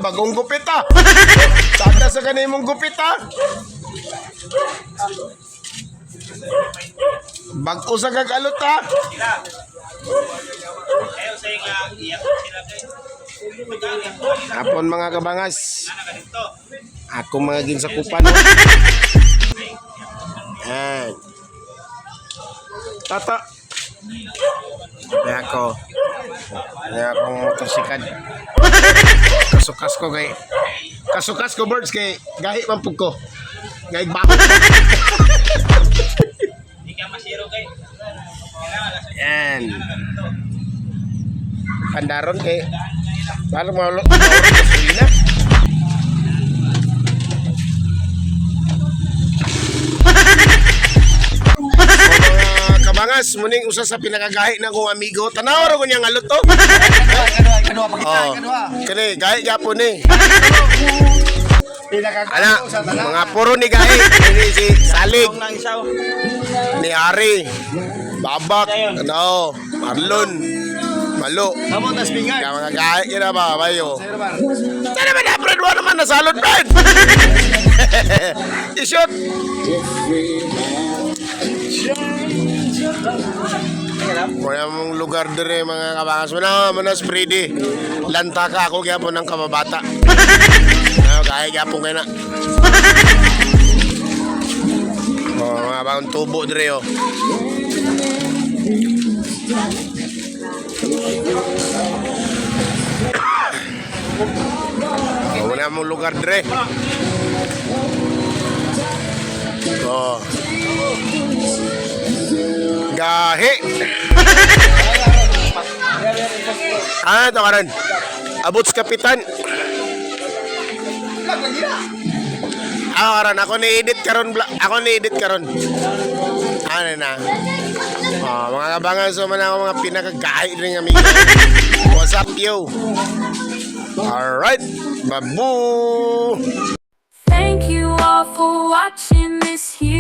bagong gupit ah. Sada sa kanimong gupit ah. Bago sa kagalot ah. Hapon mga kabangas. Ako mga ginsakupan. Yan. Tata. Kaya ako. Kaya akong motorsikad. Kasukas ko kay. Kasukas ko birds kay. Gahi mampug ko. Gahi bakot. Yan. Pandaron kay. Paano mau gasolina? Kabangas, muning usa sa pinakagahi na kong amigo. Tanaw ra ko niyang alot to. Kadua pa kita, kadua. Kani gahi gyapon ni. Ana, mga puro ni gahi. Ini si Salig. Ni Ari. Babak, ano, Marlon. Malo. Kamu tas pingan. Kaya mga gahi kina ba, bayo. Sana ba na, Brad? Wala naman nasalot, Brad. I-shoot. Kaya mong lugar dire mga kabangas. Manas Freddy. Lanta ka ako kaya po ng kababata. Kaya kaya po kayo na. Mga bagong tubo dire oh. Wala mong lugar dire. Oh. Gahi. Ano ito karon? Abot sa kapitan. Karon ako ni-edit karon. Ako ni-edit karon. Ano na? Oh, mga kabangan so man ako mga pinakagahi ring amigo. What's up yo? Alright. Babu. Thank you all for watching this here.